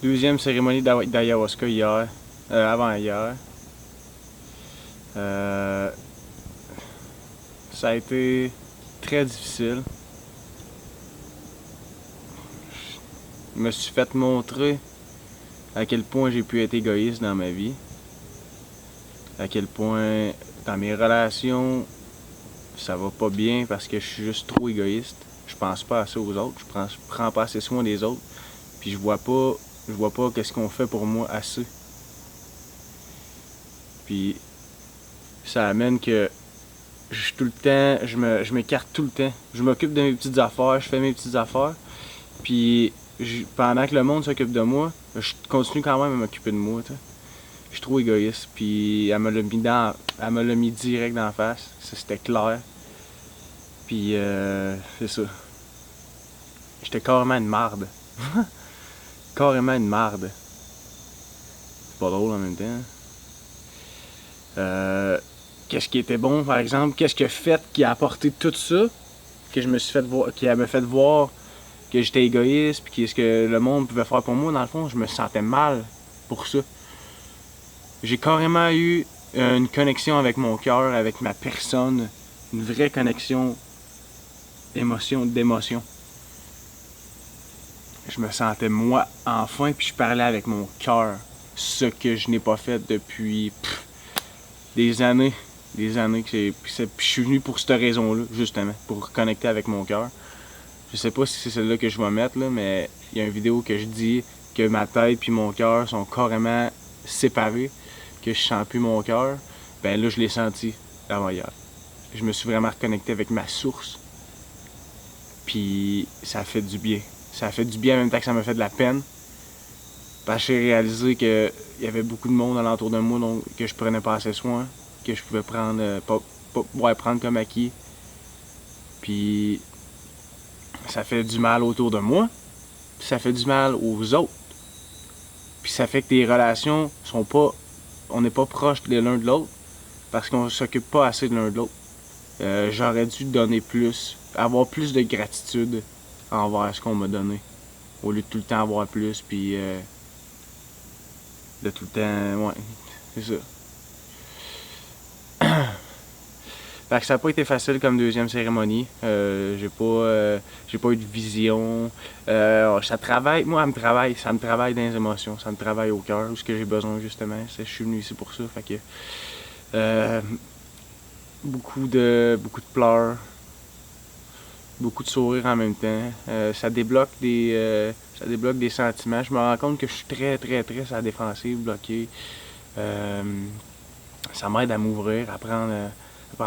Deuxième cérémonie d'ayahuasca hier, avant-hier. Ça a été très difficile. Je me suis fait montrer à quel point j'ai pu être égoïste dans ma vie. À quel point dans mes relations, ça va pas bien parce que je suis juste trop égoïste. Je pense pas assez aux autres, je prends pas assez soin des autres. Puis je vois pas qu'est-ce qu'on fait pour moi assez. Puis ça amène que je suis tout le temps, je m'écarte tout le temps. Je m'occupe de mes petites affaires, je fais mes petites affaires. Puis pendant que le monde s'occupe de moi, je continue quand même à m'occuper de moi. T'sais. Je suis trop égoïste. Puis elle me l'a mis direct dans la face. Ça c'était clair. Puis c'est ça. J'étais carrément une marde. Carrément une marde. C'est pas drôle en même temps. Qu'est-ce qui était bon, par exemple? Qu'est-ce que fait qui a apporté tout ça? Que je me suis fait voir, qui m'a fait voir que j'étais égoïste, puis qu'est-ce que le monde pouvait faire pour moi, dans le fond, je me sentais mal pour ça. J'ai carrément eu une connexion avec mon cœur, avec ma personne, une vraie connexion d'émotion. Je me sentais moi enfin, puis je parlais avec mon cœur, ce que je n'ai pas fait depuis des années. Des années que je suis venu pour cette raison-là, justement, pour connecter avec mon cœur. Je sais pas si c'est celle-là que je vais mettre, là, mais il y a une vidéo que je dis que ma tête et mon cœur sont carrément séparés, que je sens plus mon cœur. Ben là, je l'ai senti avant hier. Je me suis vraiment reconnecté avec ma source. Puis ça a fait du bien. Ça a fait du bien en même temps que ça m'a fait de la peine. Parce que j'ai réalisé qu'il y avait beaucoup de monde alentour de moi donc, que je prenais pas assez soin, que je pouvais prendre, prendre comme acquis. Puis ça fait du mal autour de moi, puis ça fait du mal aux autres. Puis ça fait que les relations sont pas. On n'est pas proches de l'un de l'autre parce qu'on s'occupe pas assez de l'un de l'autre. J'aurais dû donner plus, avoir plus de gratitude envers ce qu'on m'a donné. Au lieu de tout le temps avoir plus, puis de tout le temps. Ouais, c'est ça. Fait que ça n'a pas été facile comme deuxième cérémonie. J'ai pas eu de vision. Ça travaille, moi, ça me travaille dans les émotions, ça me travaille au cœur, ce que j'ai besoin justement. Je suis venu ici pour ça. Fait que beaucoup de pleurs, beaucoup de sourires en même temps. Ça débloque des sentiments. Je me rends compte que je suis très à la défensive, bloqué. Ça m'aide à m'ouvrir, à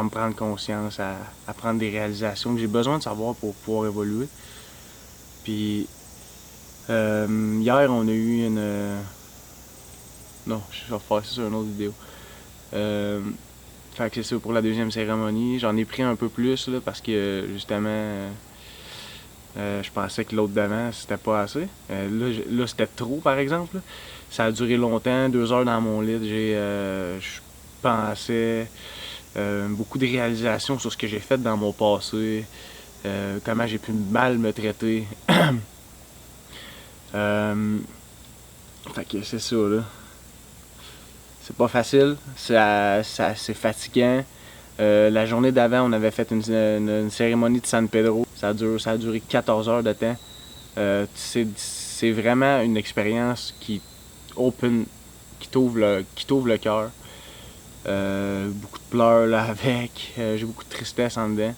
me prendre conscience, à prendre des réalisations que j'ai besoin de savoir pour pouvoir évoluer. Puis hier, on a eu une... Non, je vais refaire ça sur une autre vidéo. Fait que c'est ça pour la deuxième cérémonie. J'en ai pris un peu plus là, parce que justement, je pensais que l'autre d'avant, c'était pas assez. Là c'était trop, par exemple. Là. Ça a duré longtemps, 2 heures dans mon lit. Je pensais beaucoup de réalisations sur ce que j'ai fait dans mon passé, comment j'ai pu mal me traiter. Fait que c'est ça, là. C'est pas facile, c'est fatigant. La journée d'avant, on avait fait une cérémonie de San Pedro. Ça a duré 14 heures de temps. C'est vraiment une expérience qui t'ouvre le cœur. Beaucoup de pleurs là avec, j'ai beaucoup de tristesse en dedans.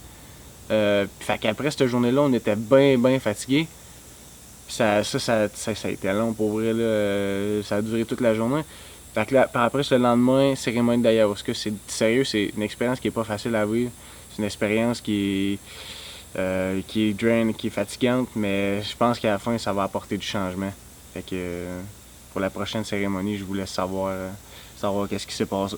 Fait qu'après cette journée-là, on était bien fatigués. Ça a été long pour vrai, là. Ça a duré toute la journée. Fait que là, après, le lendemain, cérémonie d'ayahuasca, c'est sérieux, c'est une expérience qui est pas facile à vivre. C'est une expérience qui est drain, qui est fatigante, mais je pense qu'à la fin, ça va apporter du changement. Fait que pour la prochaine cérémonie, je vous laisse savoir qu'est-ce qui s'est passé.